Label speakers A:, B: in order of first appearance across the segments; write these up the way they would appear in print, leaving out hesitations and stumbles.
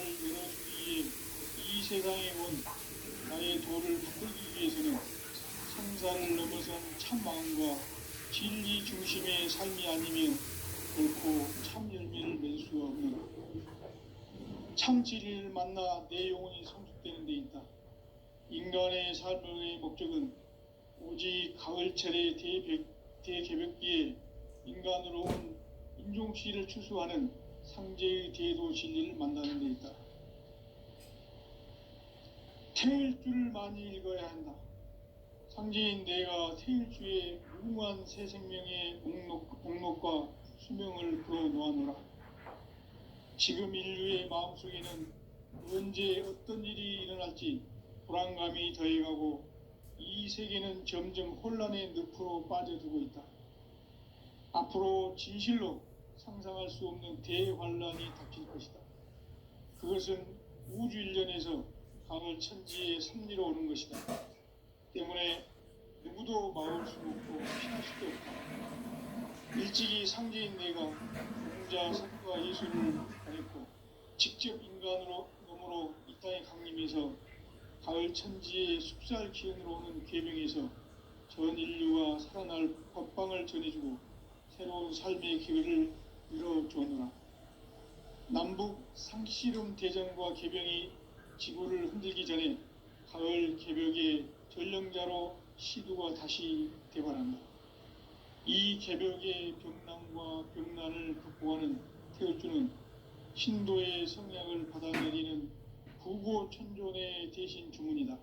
A: 열어주기 위해 이 세상에 온 나의 도를 바꾸기 위해서는 상사를 넘어선 참 마음과 진리 중심의 삶이 아니면 결코 참 열매를 맺을 수가 없는 참 진리를 만나 내 영혼이 성숙되는 데 있다. 인간의 삶의 목적은 오직 가을철의 대개벽기에 인간으로 온 인종시를 추수하는 상제의 대도 진리를 만나는 데 있다. 태일주를 많이 읽어야 한다. 상제인 내가 태일주의 무궁한 새 생명의 목록과 수명을 풀어놓아노라. 지금 인류의 마음속에는 언제 어떤 일이 일어날지 불안감이 더해가고 이 세계는 점점 혼란의 늪으로 빠져들고 있다. 앞으로 진실로 상상할 수 없는 대환란이 닥칠 것이다. 그것은 우주 일련에서 가을 천지의 섭리로 오는 것이다. 때문에 누구도 막을 수 없고 피할 수도 없다. 일찍이 상제인 내가 공자, 석과 예술을 가렸고 직접 인간으로 몸으로 이 땅에 강림해서 가을 천지의 숙살 기운으로 오는 계명에서 전 인류가 살아날 법방을 전해주고 새로운 삶의 기회를 열어주었노라. 남북 상씨름 대전과 개병이 지구를 흔들기 전에 가을 개벽의 전령자로 시두가 다시 대발한다. 이 개벽의 병난과 병난을 극복하는 태울주는 신도의 성약을 받아내리는 구고천존의 대신 주문이다.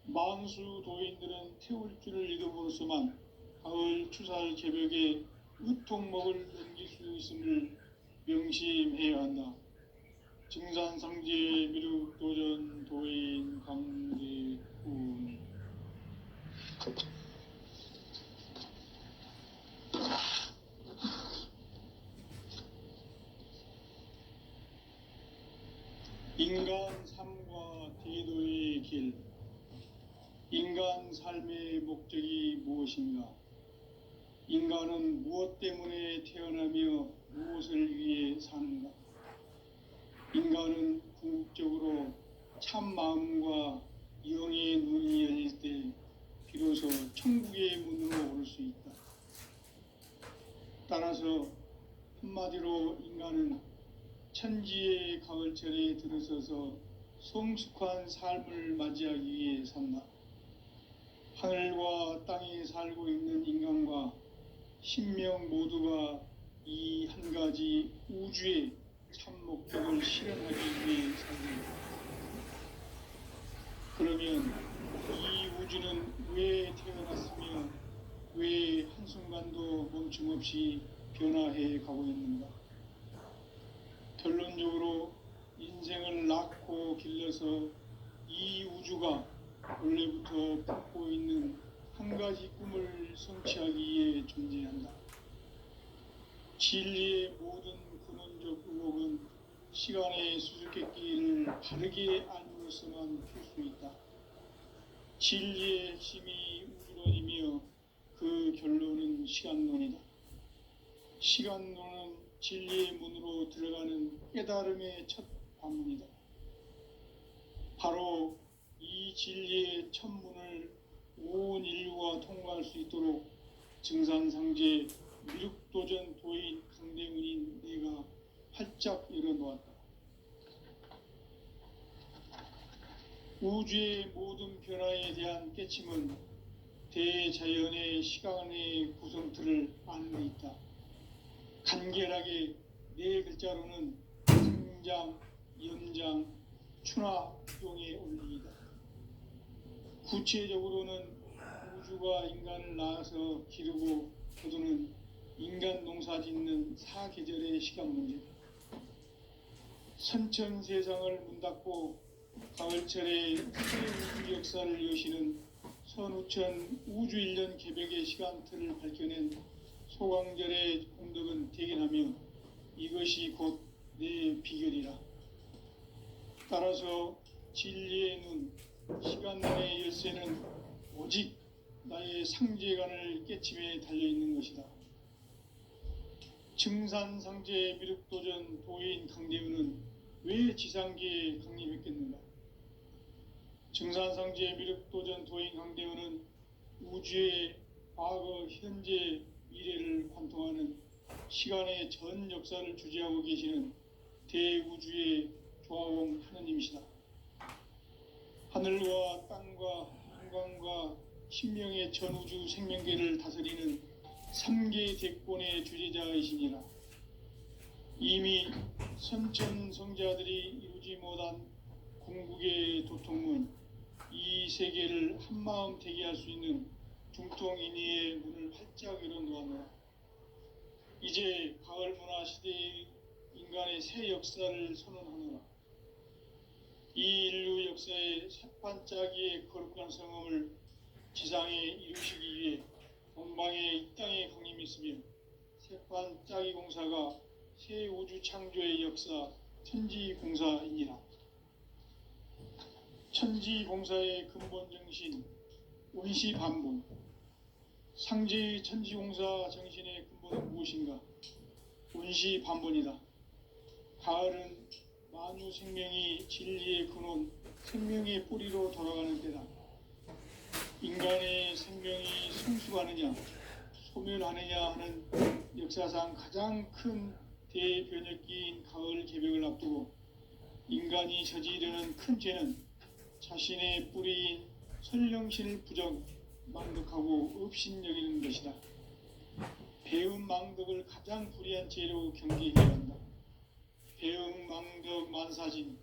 A: 만수 도인들은 태울주를 읽음으로써만 가을 추살 개벽의 으통목을 넘길 수 있음을 명심해야 한다. 증산상제 미륵도전 도인 강대훈. 인간 삶과 대도의 길. 인간 삶의 목적이 무엇인가? 인간은 무엇 때문에 태어나며 무엇을 위해 사는가? 인간은 궁극적으로 참 마음과 영의 눈이 열릴 때 비로소 천국의 문으로 오를 수 있다. 따라서 한마디로 인간은 천지의 가을철에 들어서서 성숙한 삶을 맞이하기 위해 산다. 하늘과 땅에 살고 있는 인간과 신명 모두가 이 한 가지 우주의 참 목적을 실현하기 위해 살다. 그러면 이 우주는 왜 태어났으며 왜 한순간도 멈춤없이 변화해 가고 있는가? 결론적으로 인생을 낳고 길러서 이 우주가 원래부터 품고 있는 한 가지 꿈을 성취하기 위해 존재한다. 진리의 모든 근원적 의혹은 시간의 수수께끼를 바르게 알므로서만 풀 수 있다. 진리의 핵심이 우주론이며 그 결론은 시간론이다. 시간론은 진리의 문으로 들어가는 깨달음의 첫 관문이다. 바로 이 진리의 첫 문을 온 인류가 통과할 수 있도록 증산상제 미륵도전 도인 강대훈인 내가 활짝 열어놓았다. 우주의 모든 변화에 대한 깨침은 대자연의 시간의 구성틀을 아는 데 있다. 간결하게 네 글자로는 생장, 연장, 추나, 용의 원리이다. 구체적으로는 우주가 인간을 낳아서 기르고 거두는 인간 농사 짓는 사계절의 시간 문제다. 선천 세상을 문 닫고 가을철에 새 우주 역사를 여시는 선우천 우주일년 개벽의 시간틀을 밝혀낸 소강절의 공덕은 대견하며 이것이 곧 내 비결이라. 따라서 진리의 눈, 시간론의 열쇠는 오직 나의 상제관을 깨침에 달려있는 것이다. 증산상제 미륵도전 도인 강대훈은 왜 지상계에 강림했겠는가? 증산상제 미륵도전 도인 강대원은 우주의 과거, 현재, 미래를 관통하는 시간의 전 역사를 주재하고 계시는 대우주의 조화원 하느님이시다. 하늘과 땅과 인간과 신명의 전우주 생명계를 다스리는 삼계 대권의 주재자이시니라. 이미 선천성자들이 이루지 못한 궁극의 도통문, 이 세계를 한마음 되게 할 수 있는 중통인의의 문을 활짝 열어놓았노라. 이제 가을 문화 시대의 인간의 새 역사를 선언하노라. 이 인류 역사의 새반짝이의 거룩한 성험을 지상에 이루시기 위해 동방의 이 땅에 강림했으며 새반짝이 공사가 새 우주 창조의 역사 천지공사이니라. 천지공사의 근본 정신 운시반본. 상제의 천지공사 정신의 근본은 무엇인가? 운시반본이다. 가을은 만유 생명이 진리의 근원, 생명의 뿌리로 돌아가는 때다. 인간의 생명이 성숙하느냐, 소멸하느냐 하는 역사상 가장 큰 대변혁기인 가을 개벽을 앞두고 인간이 저지르는 큰 죄는 자신의 뿌리인 선령신을 망덕하고 업신여기는 것이다. 배음 망덕을 가장 불의한 죄로 경계해야 한다. 배음 망덕 만사진이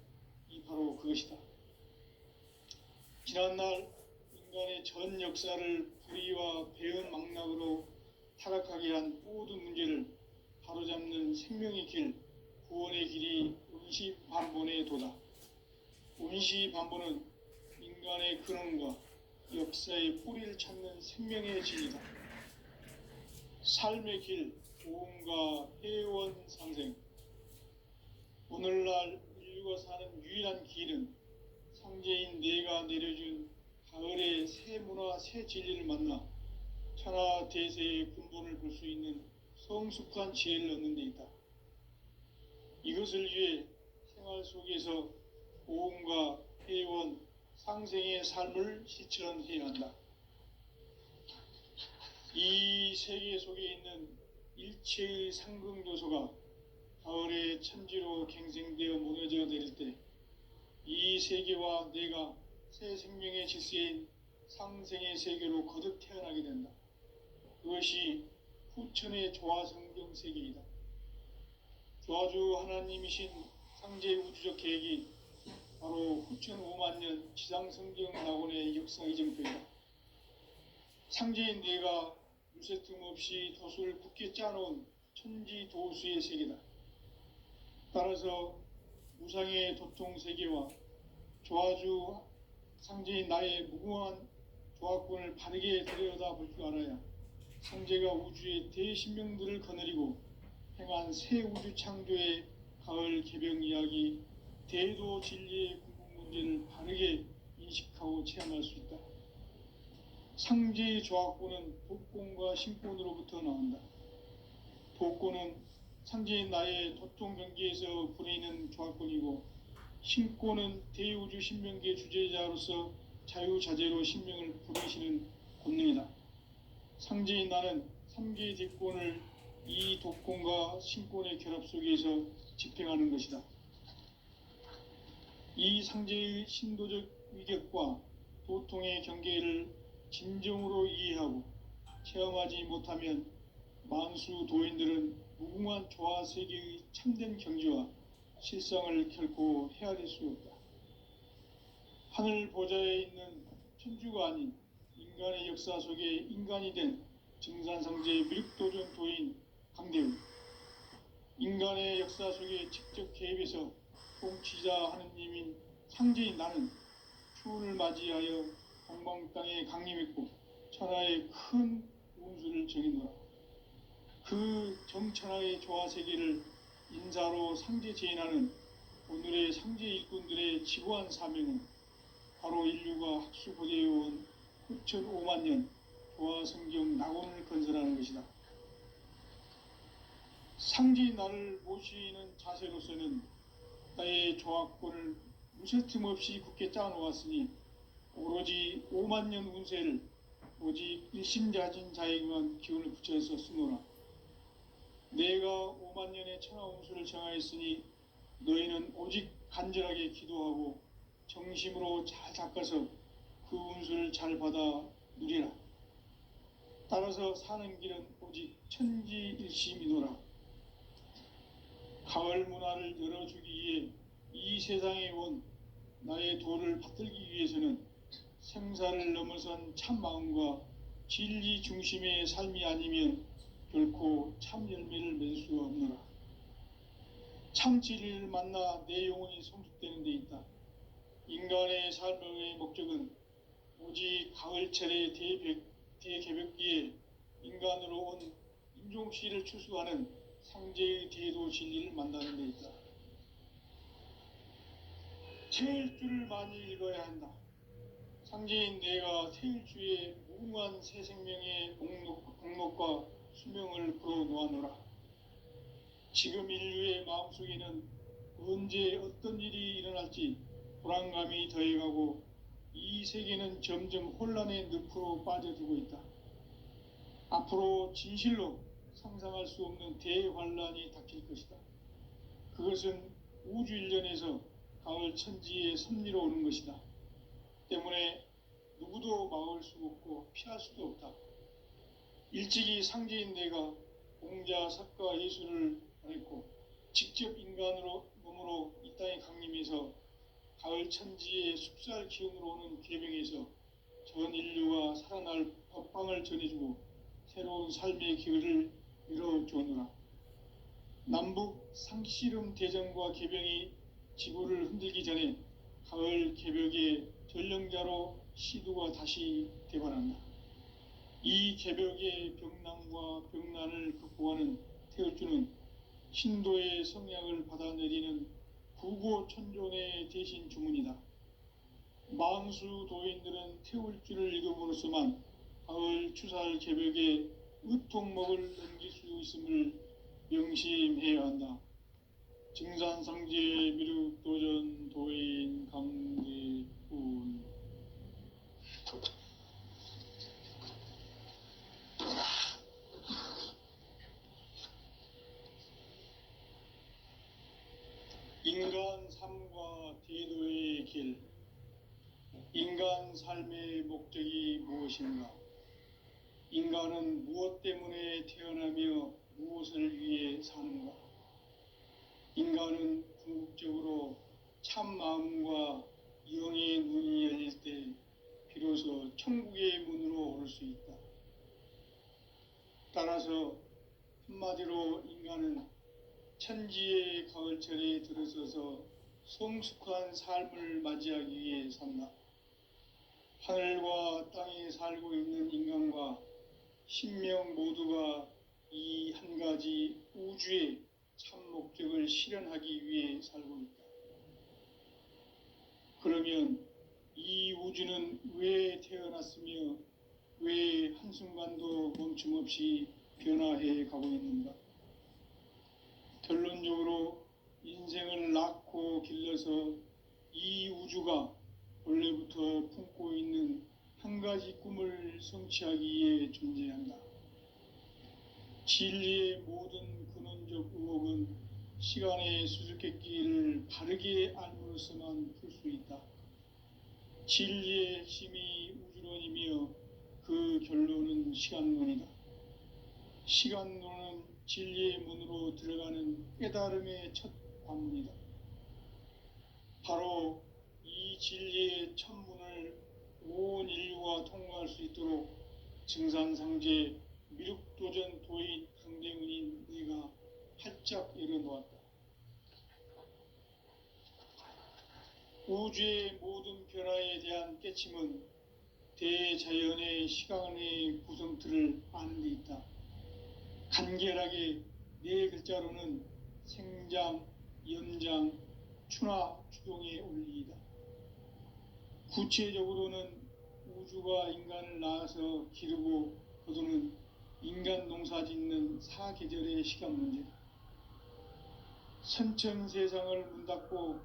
A: 바로 그것이다. 지난날 인간의 전 역사를 불의와 배음 망락으로 타락하게 한 모든 문제를 바로잡는 생명의 길, 구원의 길이 운시반본의 도다. 운시반본은 인간의 근원과 역사의 뿌리를 찾는 생명의 진이다. 삶의 길, 보험과 회원 상생. 오늘날 인류가 사는 유일한 길은 상제인 내가 내려준 가을의 새 문화, 새 진리를 만나 천하 대세의 근본을 볼 수 있는 성숙한 지혜를 얻는 데 있다. 이것을 위해 생활 속에서 보험과 회원, 상생의 삶을 실천해야 한다. 이 세계 속에 있는 일체의 상승조소가 가을의 천지로 갱생되어 무너져 내릴 때 이 세계와 내가 새 생명의 질서인 상생의 세계로 거듭 태어나게 된다. 그것이 후천의 조화성경 세계이다. 조화주 하나님이신 상제 우주적 계획이 바로 후천 5만 년 지상성경 낙원의 역사 이정표이다. 상제인 내가 유세 틈 없이 도수를 굳게 짜놓은 천지 도수의 세계다. 따라서 무상의 도통 세계와 조화주 상제인 나의 무궁한 조화권을 바르게 들여다볼 줄 알아야 상제가 우주의 대신명들을 거느리고 행한 새 우주 창조의 가을 개병 이야기, 대도 진리의 궁극 문제를 바르게 인식하고 체험할 수 있다. 상제의 조화권은 복권과 신권으로부터 나온다. 복권은 상제인 나의 도통 경계에서 부리는 조화권이고, 신권은 대우주 신명계 주제자로서 자유자재로 신명을 부리시는 권능이다. 상제인 나는 3개의 대권을 이 독권과 신권의 결합 속에서 집행하는 것이다. 이 상제의 신도적 위격과 도통의 경계를 진정으로 이해하고 체험하지 못하면 만수 도인들은 무궁한 조화 세계의 참된 경지와 실상을 결코 헤아릴 수 없다. 하늘 보좌에 있는 천주가 아닌 인간의 역사 속에 인간이 된 증산상제 미륵도전 도인 강대우, 인간의 역사 속에 직접 개입해서 통치자 하느님인 상제인 나는 추운을 맞이하여 동방 땅에 강림했고 천하의 큰 운수를 정해놓아. 그 정천하의 조화세계를 인사로 상제 제인하는 오늘의 상제 일꾼들의 지구한 사명은 바로 인류가 학수고대해온 후천 5만 년 조화성경 낙원을 건설하는 것이다. 상제인 나를 모시는 자세로서는 바다의 조합권을 무쇠틈 없이 굳게 짜놓았으니 오로지 5만 년 운세를 오직 일심자진 자에게만 기운을 붙여서 쓰노라. 내가 5만 년의 천하 운수를 정하였으니 너희는 오직 간절하게 기도하고 정심으로 잘 닦아서 그 운수를 잘 받아 누리라. 따라서 사는 길은 오직 천지일심이노라. 가을 문화를 열어주기 위해 이 세상에 온 나의 도를 받들기 위해서는 생사를 넘어선 참 마음과 진리 중심의 삶이 아니면 결코 참 열매를 맺을 수가 없노라. 참 진리를 만나 내 영혼이 성숙되는 데 있다. 인간의 삶의 목적은 오직 가을철의 대개벽기에 인간으로 온 인종씨를 추수하는 상제의 대도 진리를 만나는 데 있다. 태일주를 많이 읽어야 한다. 상제인 내가 태일주의 무궁한 새 생명의 공목과 수명을 불어놓아노라. 지금 인류의 마음속에는 언제 어떤 일이 일어날지 불안감이 더해가고 이 세계는 점점 혼란의 늪으로 빠져들고 있다. 앞으로 진실로 상상할 수 없는 대환란이 닥칠 것이다. 그것은 우주 일련에서 가을 천지의 섭리로 오는 것이다. 때문에 누구도 막을 수 없고 피할 수도 없다. 일찍이 상제인 내가 공자, 석가, 예수를 알고 직접 인간으로 몸으로 이 땅에 강림해서 가을 천지의 숲살 기운으로 오는 계명에서 전 인류가 살아날 법방을 전해주고 새로운 삶의 길을 열어주노라. 남북 상씨름 대전과 개병이 지구를 흔들기 전에 가을 개벽의 전령자로 시두가 다시 대관한다. 이 개벽의 병난과 병난을 극복하는 태울주는 신도의 성약을 받아내리는 구고천존의 대신 주문이다. 망수 도인들은 태울주를 읽음으로써만 가을 추살 개벽의 의통목을 넘길 수 있음을 명심해야 한다. 증산상제 미륵도전 도인 강대훈. 인간 삶과 대도의 길. 인간 삶의 목적이 무엇인가? 인간은 무엇 때문에 태어나며 무엇을 위해 사는가? 인간은 궁극적으로 참 마음과 영의 눈이 열릴 때 비로소 천국의 문으로 오를 수 있다. 따라서 한마디로 인간은 천지의 가을철에 들어서서 성숙한 삶을 맞이하기 위해 산다. 하늘과 땅에 살고 있는 인간과 신명 모두가 이 한 가지 우주의 참 목적을 실현하기 위해 살고 있다. 그러면 이 우주는 왜 태어났으며 왜 한순간도 멈춤없이 변화해 가고 있는가? 결론적으로 인생을 낳고 길러서 이 우주가 원래부터 품고 있는 한 가지 꿈을 성취하기 위해 존재한다. 진리의 모든 근원적 의혹은 시간의 수수께끼를 바르게 알므로서만 풀 수 있다. 진리의 핵심이 우주론이며 그 결론은 시간론이다. 시간론은 진리의 문으로 들어가는 깨달음의 첫 관문이다. 바로 이 진리의 첫 문을 온 인류가 통과할 수 있도록 증산상제 미륵도전 도인 강대훈인 네가 활짝 열어놓았다. 우주의 모든 변화에 대한 깨침은 대자연의 시간의 구성틀을 아는 데 있다. 간결하게 네 글자로는 생장, 연장, 추나 추동의 원리이다. 구체적으로는 우주가 인간을 낳아서 기르고 거두는 인간 농사 짓는 사계절의 시간 문제다. 선천 세상을 문닫고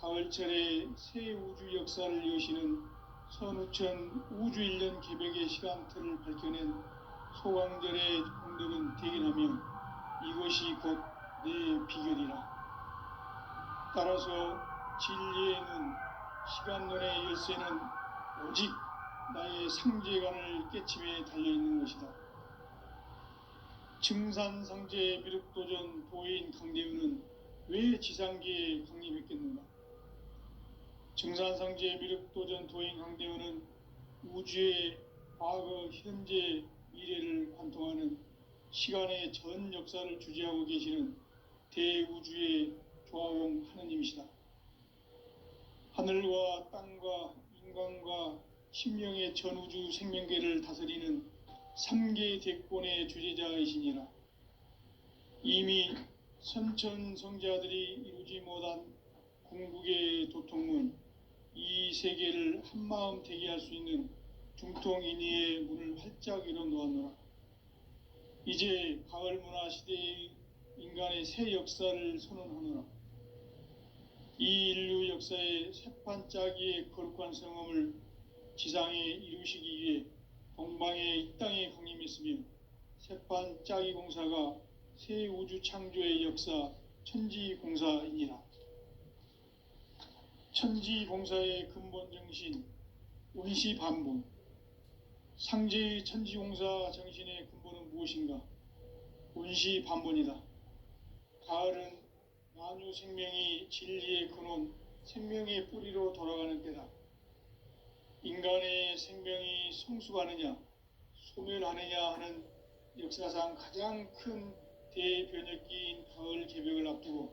A: 가을철에 새 우주 역사를 여시는 선우천 우주일년 개벽의 시간틀을 밝혀낸 소강절의 공덕은 대견하며 이것이 곧 내 비결이라. 따라서 진리에는 시간론의 열쇠는 오직 나의 상제관을 깨침에 달려있는 것이다. 증산상제 미륵도전 도인 강대우는 왜 지상계에 강림했겠는가? 증산상제 미륵도전 도인 강대우는 우주의 과거, 현재, 미래를 관통하는 시간의 전 역사를 주재하고 계시는 대우주의 조화원 하느님이시다. 하늘과 땅과 인간과 신명의 전우주 생명계를 다스리는 3개 대권의 주재자이시니라. 이미 선천성자들이 이루지 못한 궁극의 도통문, 이 세계를 한마음 되게 할 수 있는 중통인의의 문을 활짝 열어놓았노라. 이제 가을 문화 시대의 인간의 새 역사를 선언하노라. 이 인류 역사의 새판짜기의 거룩한 성험을 지상에 이루시기 위해 동방의 이 땅에 강림했으며 새판짜기 공사가 새 우주 창조의 역사 천지공사이니라. 천지공사의 근본 정신 원시반본, 상제의 천지공사 정신의 근본은 무엇인가? 원시반본이다. 가을은 만유 생명이 진리의 근원, 생명의 뿌리로 돌아가는 때다. 인간의 생명이 성숙하느냐, 소멸하느냐 하는 역사상 가장 큰 대변혁기인 가을 개벽을 앞두고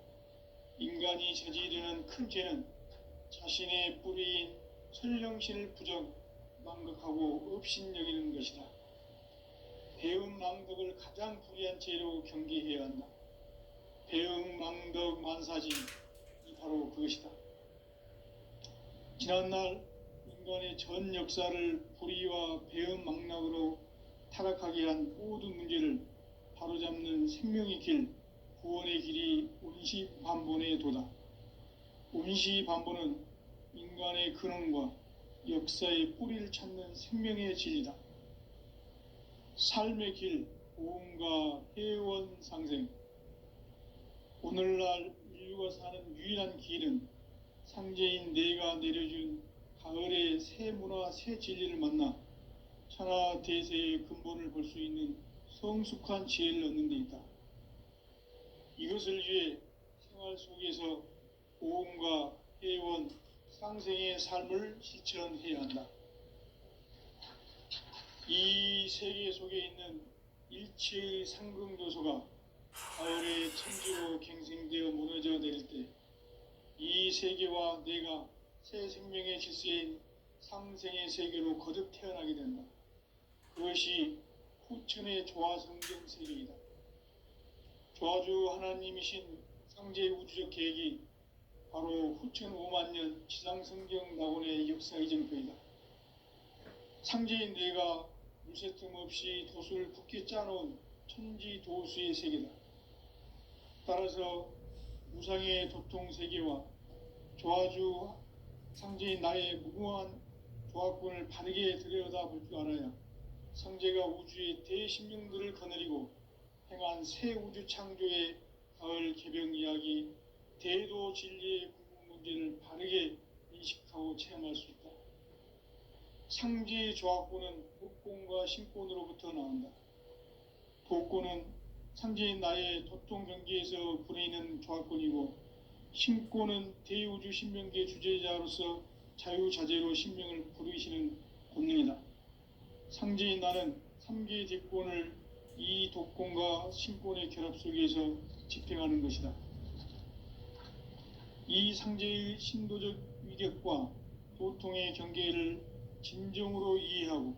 A: 인간이 저지르는 큰 죄는 자신의 뿌리인 설령신을 망각하고 업신여기는 것이다. 배은망덕을 가장 불의한 죄로 경계해야 한다. 배은망덕 만사지, 이 바로 그것이다. 지난날 인간의 전 역사를 불의와 배은망락으로 타락하게 한 모든 문제를 바로잡는 생명의 길, 구원의 길이 원시반본의 도다. 원시반본은 인간의 근원과 역사의 뿌리를 찾는 생명의 진리다. 삶의 길, 고음과 회원 상생. 오늘날 인류가 사는 유일한 길은 상제인 내가 내려준 가을의 새 문화, 새 진리를 만나 천하 대세의 근본을 볼 수 있는 성숙한 지혜를 얻는 데 있다. 이것을 위해 생활 속에서 고음과 회원, 상생의 삶을 실천해야 한다. 이 세계 속에 있는 일체의 상승조소가 가을의 천지로 갱생되어 무너져 내릴 때 이 세계와 내가 새 생명의 질서인 상생의 세계로 거듭 태어나게 된다. 그것이 후천의 조화성경 세계이다. 조화주 하나님이신 상제의 우주적 계획이 바로 후천 5만 년 지상성경 낙원의 역사의 정표이다. 상제인 내가 물새틈 없이 도수를 굳게 짜놓은 천지도수의 세계다. 따라서 무상의 도통세계와 조화주 상제인 나의 무궁한 조화권을 바르게 들여다볼 줄 알아야 상제가 우주의 대심령들을 거느리고 행한 새 우주 창조의 가을 개벽 이야기, 대도 진리의 궁극 문제를 바르게 인식하고 체험할 수 있다. 상제의 조화권은 도권과 신권으로부터 나온다. 도권은 상제인 나의 도통 경계에서 부리는 조화권이고, 신권은 대우주 신명계 주제자로서 자유자재로 신명을 부르시는 권능이다. 상제인 나는 3개의 대권을 이 도권과 신권의 결합 속에서 집행하는 것이다. 이 상제의 신도적 위격과 도통의 경계를 진정으로 이해하고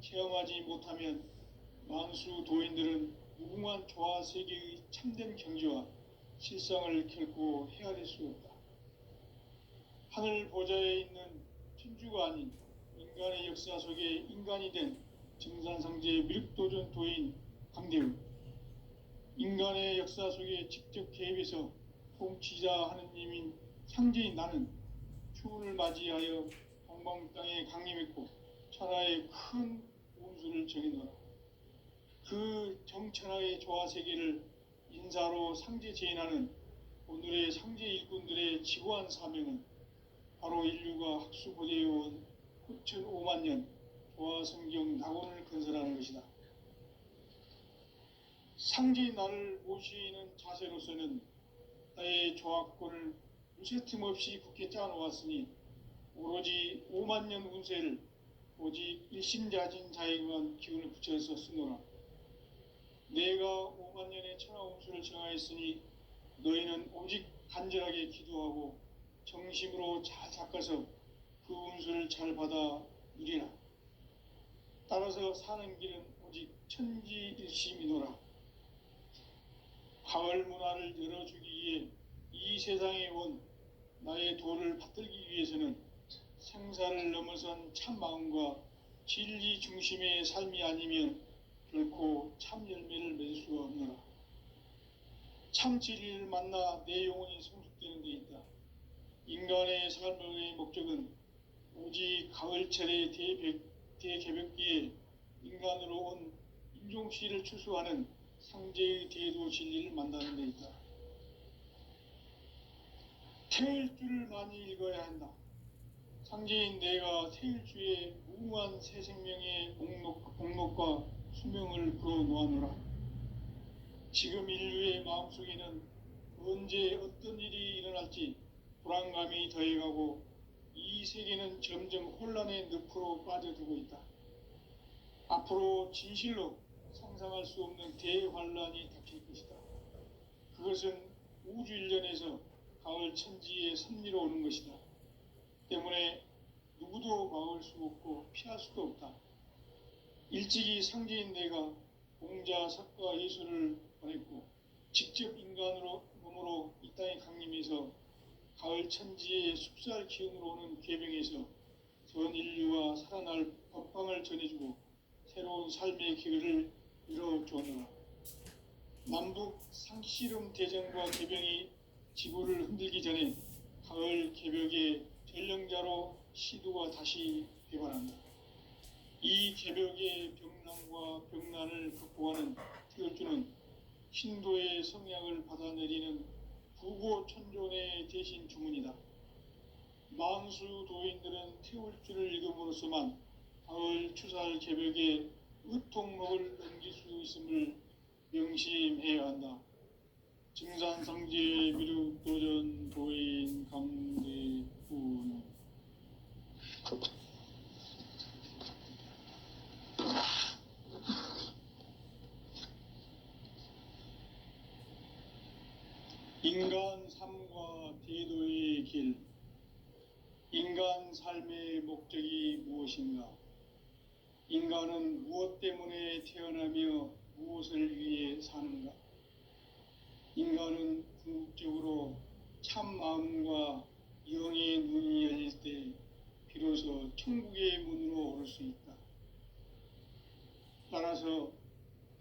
A: 체험하지 못하면 만수 도인들은 무궁한 조화세계의 참된 경지와 실상을 결코 헤아릴 수 없다. 하늘 보좌에 있는 천주가 아닌 인간의 역사 속에 인간이 된 증산상제의 미륵도전 도인 강대우, 인간의 역사 속에 직접 개입해서 통치자 하느님인 상제인 나는 추운을 맞이하여 동방 땅에 강림했고 천하의 큰 운수를 정해놓아 그 정천하의 조화 세계를 인사로 상제 제인하는 오늘의 상제 일꾼들의 지고한 사명은 바로 인류가 학수고대해온 9,5만 년 조화 성경 낙원을 건설하는 것이다. 상제인 나를 모시는 자세로서는 나의 조화권을 무쇠틈 없이 굳게 짜놓았으니 오로지 5만 년 운세를 오직 일심자진 자에게만 기운을 붙여서 쓰노라. 내가 5만 년의 천하 운수를 정하였으니 너희는 오직 간절하게 기도하고 정심으로 잘 닦아서 그 운수를 잘 받아 누리라. 따라서 사는 길은 오직 천지일심이노라. 가을 문화를 열어주기 위해 이 세상에 온 나의 도를 받들기 위해서는 생사를 넘어선 참 마음과 진리 중심의 삶이 아니면 결코 참 열매를 맺을 수가 없노라. 참 진리를 만나 내 영혼이 성숙되는 데 있다. 인간의 삶의 목적은 오직 가을철의 대개벽기에 인간으로 온 인종씨를 추수하는 상제의 대도 진리를 만나는 데 있다. 태일주를 많이 읽어야 한다. 상제인 내가 태일주의 무궁한 새 생명의 목록과 수명을 풀어놓아노라. 지금 인류의 마음속에는 언제 어떤 일이 일어날지 불안감이 더해가고 이 세계는 점점 혼란의 늪으로 빠져들고 있다. 앞으로 진실로 상상할 수 없는 대환란이 닥칠 것이다. 그것은 우주 일련에서 가을 천지의 섭리로 오는 것이다. 때문에 누구도 막을 수 없고 피할 수도 없다. 일찍이 상제인 내가 공자, 석가, 예수를 보냈고 직접 인간으로 몸으로 이 땅에 강림해서 가을 천지의 숲살 기운으로 오는 계명에서 전 인류와 살아날 법방을 전해주고 새로운 삶의 기회를 이뤄주었노라. 남북 상씨름 대전과 개병이 지구를 흔들기 전에 가을 개벽의 전령자로 시도가 다시 개발한다. 이 개벽의 병난과 병난을 극복하는 태울주는 신도의 성향을 받아내리는 부고천존의 대신 주문이다. 만수 도인들은 태울주를 읽음으로써만 가을 추살 개벽의 의통목을 넘길 수 있음을 명심해야 한다. 증산상제 미륵도전 도인 강대훈. 인간 삶과 대도의 길. 인간 삶의 목적이 무엇인가? 인간은 무엇 때문에 태어나며 무엇을 위해 사는가? 인간은 궁극적으로 참 마음과 영의 눈이 열릴 때 비로소 천국의 문으로 오를 수 있다. 따라서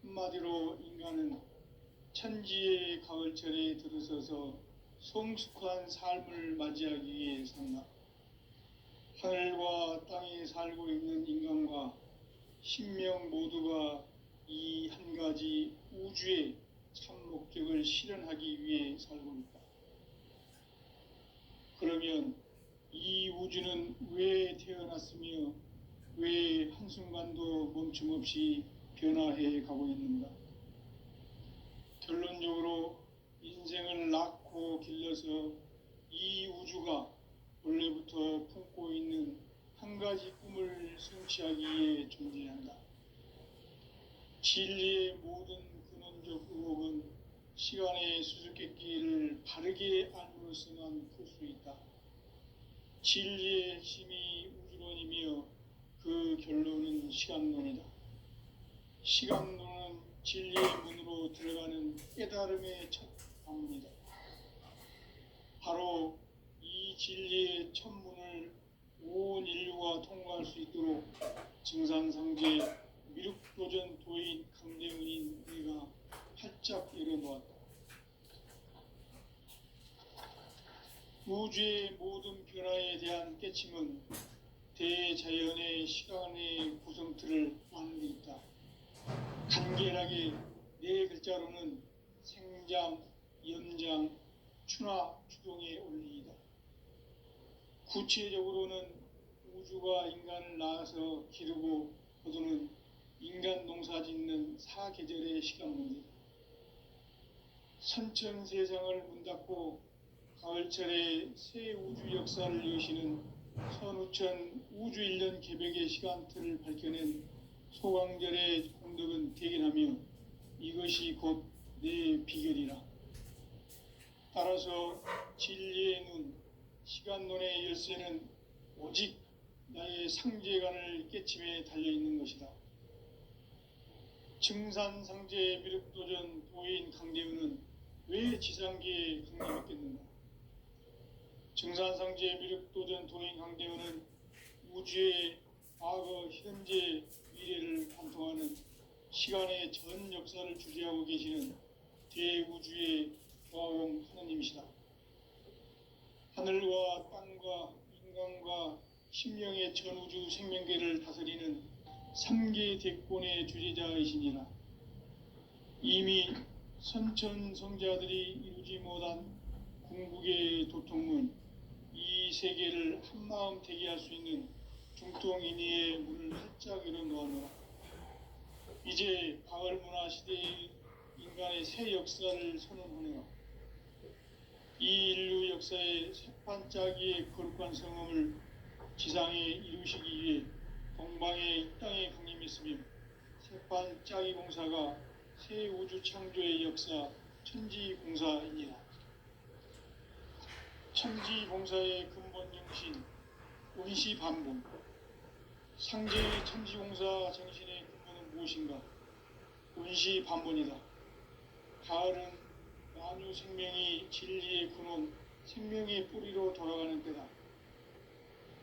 A: 한마디로 인간은 천지의 가을철에 들어서서 성숙한 삶을 맞이하기 위해 산다. 하늘과 땅에 살고 있는 인간과 신명 모두가 이 한 가지 우주의 참 목적을 실현하기 위해 살고 있다. 그러면 이 우주는 왜 태어났으며 왜 한순간도 멈춤 없이 변화해 가고 있는가? 결론적으로 인생을 낳고 길러서 이 우주가 원래부터 품고 있는 한 가지 꿈을 성취하기 위해 존재한다. 진리의 모든 근원적 의혹은 시간의 수수께끼를 바르게 알므로서만 풀 수 있다. 진리의 핵심이 우주론이며 그 결론은 시간론이다. 시간론은 진리의 문으로 들어가는 깨달음의 첫 방문이다. 바로 이 진리의 첫 문을 온 인류가 통과할 수 있도록 증산상제 미륵도전 도인 강대훈인 내가 활짝 열어놓았다. 우주의 모든 변화에 대한 깨침은 대자연의 시간의 구성틀을 아는 데 있다. 간결하게 네 글자로는 생장, 연장, 추나 추동의 원리이다. 구체적으로는 우주가 인간을 낳아서 기르고 거두는 인간 농사 짓는 사계절의 시간 원리. 선천 세상을 문 닫고 가을철에 새 우주 역사를 여시는 선우천 우주 1년 개벽의 시간틀을 밝혀낸 소강절의 공덕은 대견하며 이것이 곧 내 비결이라. 따라서 진리의 눈, 시간론의 열쇠는 오직 나의 상제관을 깨침에 달려있는 것이다. 증산상제 미륵도전 도인 강대우는 왜 지상계에 강림했겠는가? 증산상제 미륵도전 도인 강대우는 우주의 과거, 현재, 미래를 관통하는 시간의 전 역사를 주재하고 계시는 대우주의 조화공 하나님이시다. 하늘과 땅과 인간과 심령의 전우주 생명계를 다스리는 3계 대권의 주재자이시니라. 이미 선천성자들이 이루지 못한 궁극의 도통문, 이 세계를 한마음 되게 할 수 있는 중통인의의 문을 활짝 열어놓았노라. 이제 가을문화 시대의 인간의 새 역사를 선언하노라. 이 인류 역사의 새반짝이의 거룩한 성음을 지상에 이루시기 위해 동방의 이 땅에 강림했으며 새반짝이 공사가 새 우주 창조의 역사 천지공사이니라. 천지공사의 근본 정신 원시반본. 상제의 천지공사 정신의 근본은 무엇인가? 원시반본이다. 가을은 만유 생명이 진리의 근원, 생명의 뿌리로 돌아가는 때다.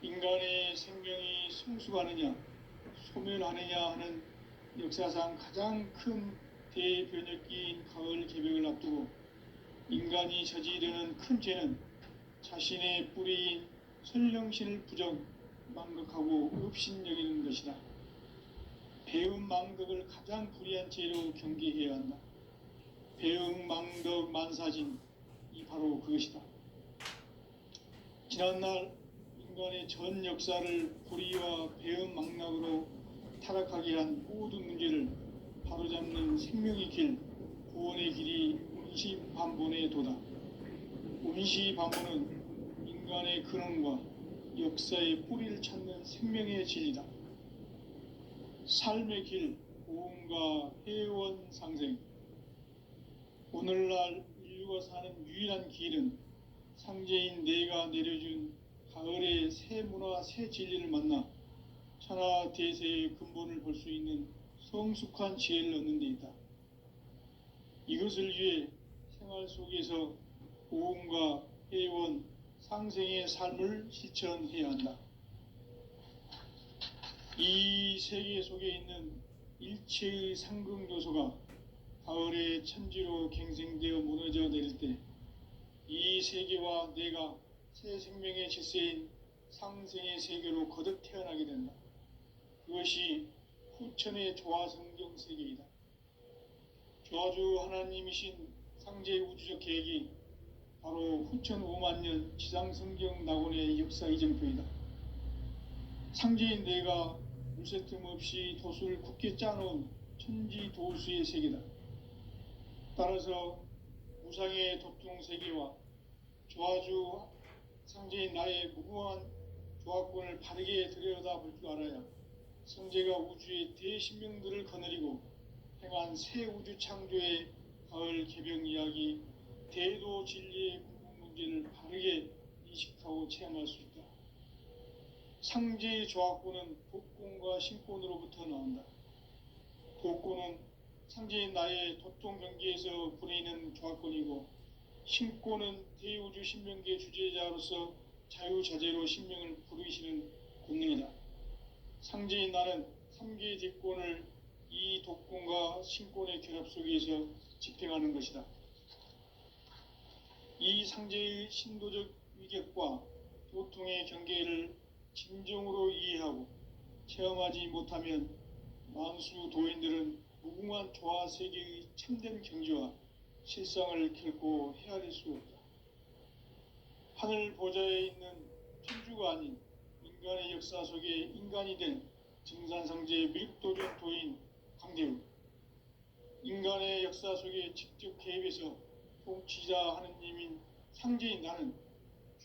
A: 인간의 생명이 성숙하느냐, 소멸하느냐 하는 역사상 가장 큰 대변혁기인 가을 개벽을 앞두고 인간이 저지르는 큰 죄는 자신의 뿌리인 설령신을 부정, 망극하고 업신여기는 것이다. 배움 망덕을 가장 불의한 죄로 경계해야 한다. 배움 망덕 만사진, 이 바로 그것이다. 지난날 인간의 전 역사를 불의와 배움 망락으로 타락하게 한 모든 문제를 바로잡는 생명의 길, 구원의 길이 원시반본의 도다. 원시반본은 인간의 근원과 역사의 뿌리를 찾는 생명의 진리다. 삶의 길, 고음과 회원 상생. 오늘날 인류가 사는 유일한 길은 상제인 내가 내려준 가을의 새 문화, 새 진리를 만나 천하 대세의 근본을 볼 수 있는 성숙한 지혜를 얻는 데 있다. 이것을 위해 생활 속에서 고음과 회원, 상생의 삶을 실천해야 한다. 이 세계 속에 있는 일체의 상긍요소가 가을의 천지로 갱생되어 무너져 내릴 때 이 세계와 내가 새 생명의 질서인 상생의 세계로 거듭 태어나게 된다. 그것이 후천의 조화성경 세계이다. 조화주 하나님이신 상제 우주적 계획이 바로 후천 5만 년 지상성경 낙원의 역사 이정표이다. 상제인 내가 물새틈 없이 도수를 굳게 짜놓은 천지도수의 세계다. 따라서 무상의 도통 세계와 조화주 상제인 나의 무궁한 조화권을 바르게 들여다볼 줄 알아야 성제가 우주의 대신명들을 거느리고 행한 새 우주 창조의 가을 개병 이야기, 대도 진리의 궁극 문제를 바르게 인식하고 체험할 수 있다. 상제의 조화권은 복권과 신권으로부터 나온다. 복권은 상제인 나의 도통 경계에서 부리는 조화권이고, 신권은 대우주 신명계 주제자로서 자유자재로 신명을 부르시는 권능이다. 상제인 나는 3개 대권을 이 독권과 신권의 결합 속에서 집행하는 것이다. 이 상제의 신도적 위격과 도통의 경계를 진정으로 이해하고 체험하지 못하면 만수 도인들은 무궁한 조화 세계의 참된 경지와 실상을 결코 헤아릴 수 없다. 하늘 보좌에 있는 천주가 아닌 인간의 역사 속에 인간이 된 증산상제 미륵도전 도인 강대우, 인간의 역사 속에 직접 개입해서 통치자 하느님인 상제인 나는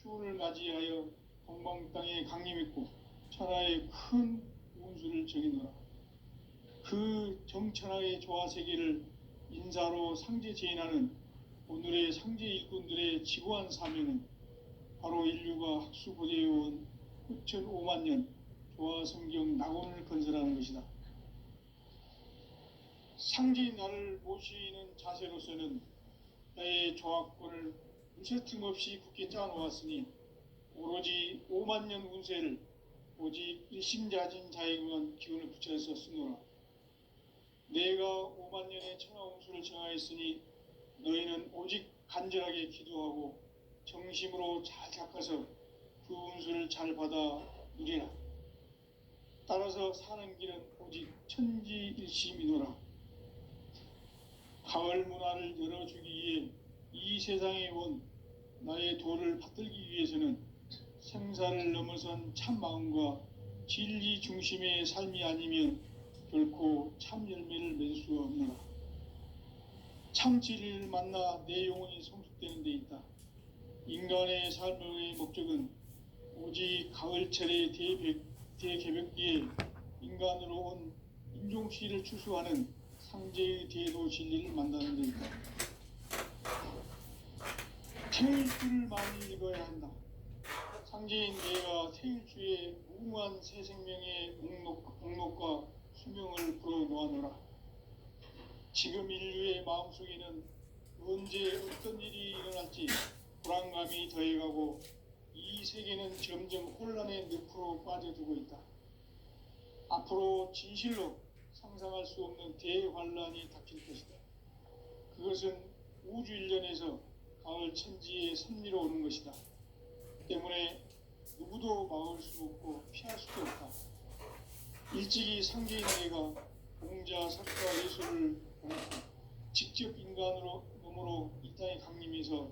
A: 추운을 맞이하여 동방 땅에 강림했고 천하의 큰 운수를 정해놓아 그 정천하의 조화세계를 인사로 상제 제인하는 오늘의 상제 일꾼들의 지고한 사명은 바로 인류가 학수고대해온 9,500만 년 조화성경 낙원을 건설하는 것이다. 상제인 나를 모시는 자세로서는 나의 조합권을 무쇠틈 없이 굳게 짜놓았으니 오로지 5만 년 운세를 오직 일심자진 자에게만 기운을 붙여서 쓰노라. 내가 5만 년의 천하 운수를 정하였으니 너희는 오직 간절하게 기도하고 정심으로 잘 닦아서 그 운수를 잘 받아 누리라. 따라서 사는 길은 오직 천지일심이노라. 가을 문화를 열어주기 위해 이 세상에 온 나의 도를 받들기 위해서는 생사를 넘어선 참 마음과 진리 중심의 삶이 아니면 결코 참 열매를 맺을 수 없노라. 참 진리를 만나 내 영혼이 성숙되는 데 있다. 인간의 삶의 목적은 오직 가을철의 대개벽기에 인간으로 온 인종씨를 추수하는 상제의 대도 진리를 만나는 데 있다. 태일주를 많이 읽어야 한다. 상제인 내가 태일주의 무궁한 새 생명의 목록과 수명을 풀어놓아노라. 지금 인류의 마음속에는 언제 어떤 일이 일어날지 불안감이 더해가고 이 세계는 점점 혼란의 늪으로 빠져들고 있다. 앞으로 진실로 상상할 수 없는 대환란이 닥칠 것이다. 그것은 우주 일련에서 가을 천지의 섭리로 오는 것이다. 때문에 누구도 막을 수 없고 피할 수도 없다. 일찍이 상제인 내가 공자, 석가, 예술을 직접 인간으로 몸으로 이 땅에 강림해서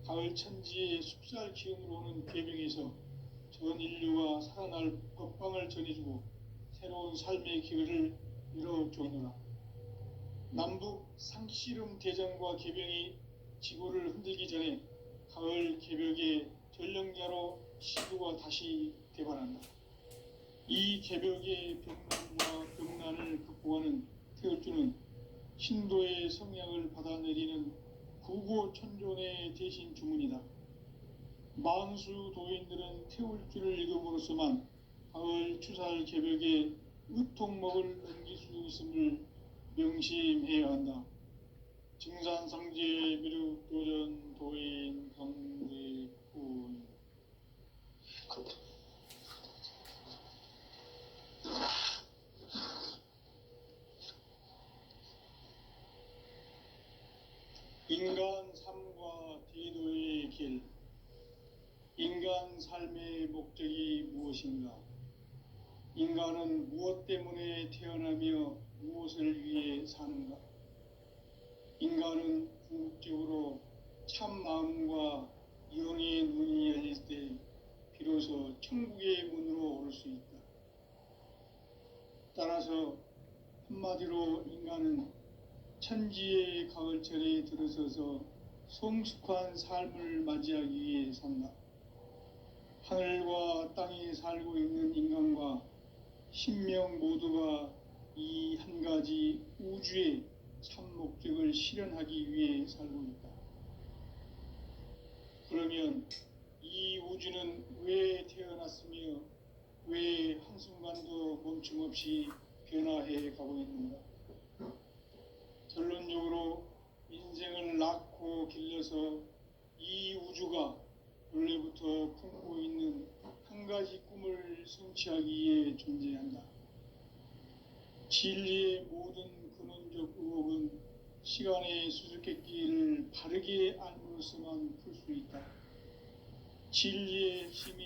A: 가을 천지의 숲살 기운으로 오는 계명에서 전 인류가 살아날 법방을 전해주고 새로운 삶의 기회를 열어주노라. 남북 상씨름 대전과 개병이 지구를 흔들기 전에 가을 개벽의 전령자로 시구가 다시 개발한다. 이 개벽의 병난과 병난을 극복하는 태울주는 신도의 성향을 받아내리는 구고천존의 대신 주문이다. 만수 도인들은 태울주를 읽음으로써만 가을 추살 개벽에 의통목을 넘길 수 있음을 명심해야 한다. 증산상제 미륵도전 도인 강대군. 인간 삶과 대도의 길. 인간 삶의 목적이 무엇인가? 인간은 무엇 때문에 태어나며 무엇을 위해 사는가? 인간은 궁극적으로 참 마음과 영의 눈이 열릴 때 비로소 천국의 문으로 올 수 있다. 따라서 한마디로 인간은 천지의 가을철에 들어서서 성숙한 삶을 맞이하기 위해 산다. 하늘과 땅에 살고 있는 인간과 신명 모두가 이 한 가지 우주의 참 목적을 실현하기 위해 살고 있다. 그러면 이 우주는 왜 태어났으며 왜 한순간도 멈춤없이 변화해 가고 있는가? 결론적으로 인생을 낳고 길러서 이 우주가 원래부터 품고 있는 한 가지 꿈을 성취하기 위해 존재한다. 진리의 모든 근원적 의혹은 시간의 수수께끼를 바르게 알므로서만 풀 수 있다. 진리의 핵심이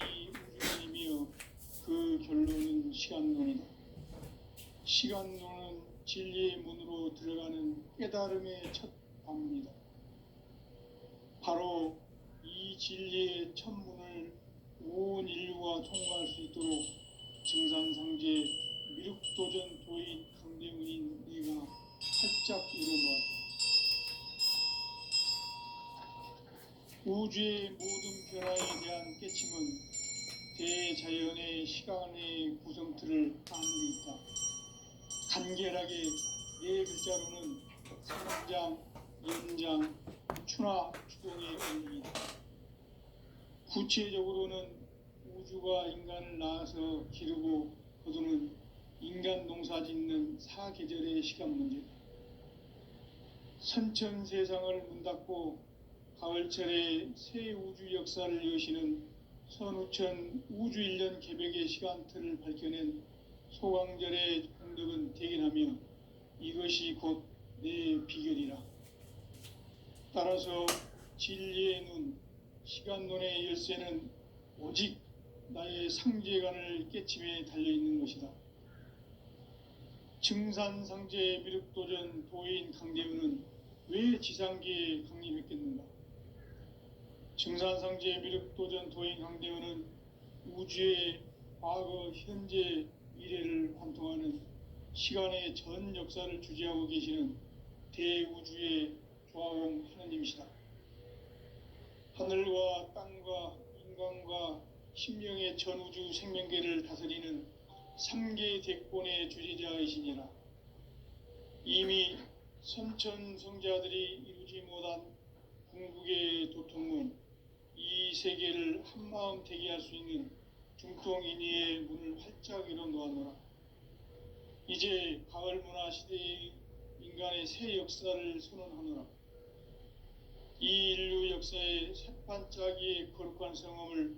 A: 우주론이며 그 결론은 시간론이다. 시간론은 진리의 문으로 들어가는 깨달음의 첫 방문이다. 바로 이 진리의 첫 문을 온 인류가 통과할 수 있도록 증산상제 미륵도전 도인 강대문인 네가 활짝 열어놓았다. 우주의 모든 변화에 대한 깨침은 대자연의 시간의 구성틀을 아는 데 있다. 간결하게 네 글자로는 성장, 연장, 추나 추동의 의미이다. 구체적으로는 우주가 인간을 낳아서 기르고 거두는 인간 농사 짓는 사계절의 시간 문제다. 선천 세상을 문 닫고 가을철에 새 우주 역사를 여시는 선우천 우주 1년 개벽의 시간틀을 밝혀낸 소강절의 공덕은 대견하며 이것이 곧 내 비결이라. 따라서 진리의 눈, 시간론의 열쇠는 오직 나의 상제관을 깨침에 달려있는 것이다. 증산상제 미륵도전 도인 강대우는 왜 지상계에 강림했겠는가? 증산상제 미륵도전 도인 강대우는 우주의 과거, 현재, 미래를 관통하는 시간의 전 역사를 주재하고 계시는 대우주의 조화공 하나님이시다. 하늘과 땅과 인간과 신명의 전우주 생명계를 다스리는 3계 대권의 주재자이시니라. 이미 선천성자들이 이루지 못한 궁극의 도통문, 이 세계를 한마음 대기할 수 있는 중통인의의 문을 활짝 열어놓았노라. 이제 가을 문화 시대의 인간의 새 역사를 선언하노라. 이 인류 역사의 새반짝이의 거룩한 성험을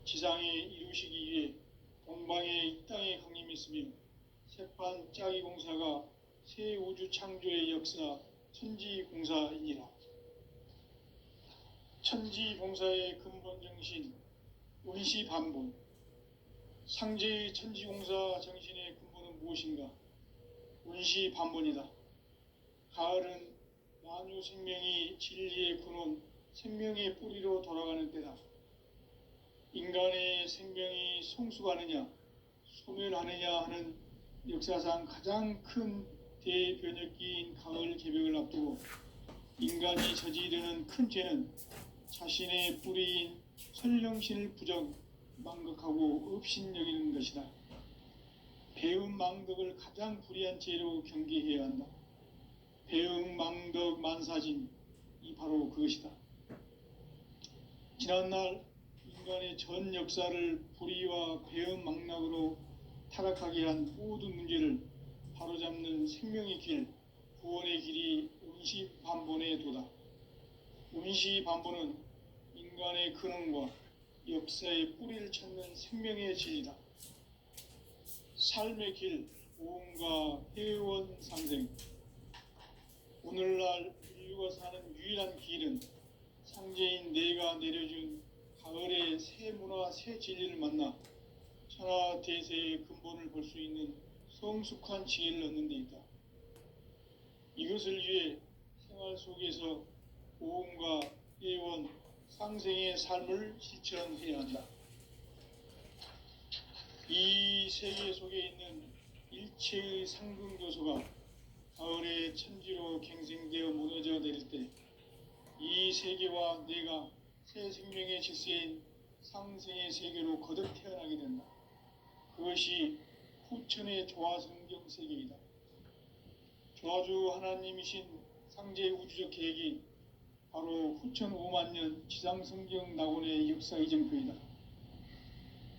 A: 지상에 이루시기 위해 동방의 이 땅에 강림했으며 새반짝이 공사가 새 우주 창조의 역사 천지공사이니라. 천지공사의 근본 정신 원시반본. 상제의 천지공사 정신의 근본은 무엇인가? 원시반본이다. 가을은 만유 생명이 진리의 근원, 생명의 뿌리로 돌아가는 때다. 인간의 생명이 성숙하느냐, 소멸하느냐 하는 역사상 가장 큰 대변혁기인 가을 개벽을 앞두고 인간이 저지르는 큰 죄는 자신의 뿌리인 설령신을 부정, 망극하고 업신여기는 것이다. 배음 망덕을 가장 불의한 죄로 경계해야 한다. 배음 망덕 만사진, 이 바로 그것이다. 지난날 인간의 전 역사를 불의와 배음 망락으로 타락하게 한 모든 문제를 바로잡는 생명의 길, 구원의 길이 운시반본의 도다. 운시반본은 인간의 근원과 역사의 뿌리를 찾는 생명의 진리다. 삶의 길, 오음과 회원 상생. 오늘날 인류가 사는 유일한 길은 상제인 내가 내려준 가을의 새 문화, 새 진리를 만나 천하 대세의 근본을 볼 수 있는 성숙한 지혜를 얻는 데 있다. 이것을 위해 생활 속에서 오음과 회원, 상생의 삶을 실천해야 한다. 이 세계 속에 있는 일체의 상근교소가 가을의 천지로 갱생되어 무너져 내릴 때 이 세계와 내가 새 생명의 질서인 상생의 세계로 거듭 태어나게 된다. 그것이 후천의 조화성경 세계이다. 조화주 하나님이신 상제 우주적 계획이 바로 후천 5만 년 지상성경 낙원의 역사 이정표이다.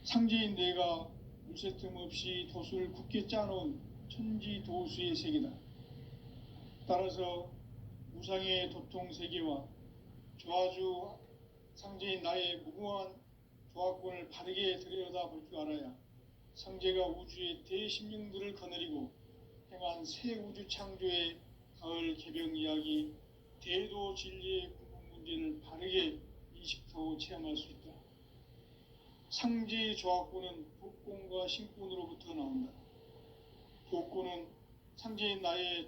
A: 상제인 내가 물새 틈 없이 도수를 굳게 짜놓은 천지도수의 세계다. 따라서 무상의 도통 세계와 조화주 상제인 나의 무궁한 조화권을 바르게 들여다볼 줄 알아야 상제가 우주의 대심령들을 거느리고 행한 새 우주 창조의 가을 개병 이야기, 대도 진리의 궁극 문제를 바르게 인식하고 체험할 수 있다. 상지 조합구는 복권과 신권으로부터 나온다. 복권은 상지인 나의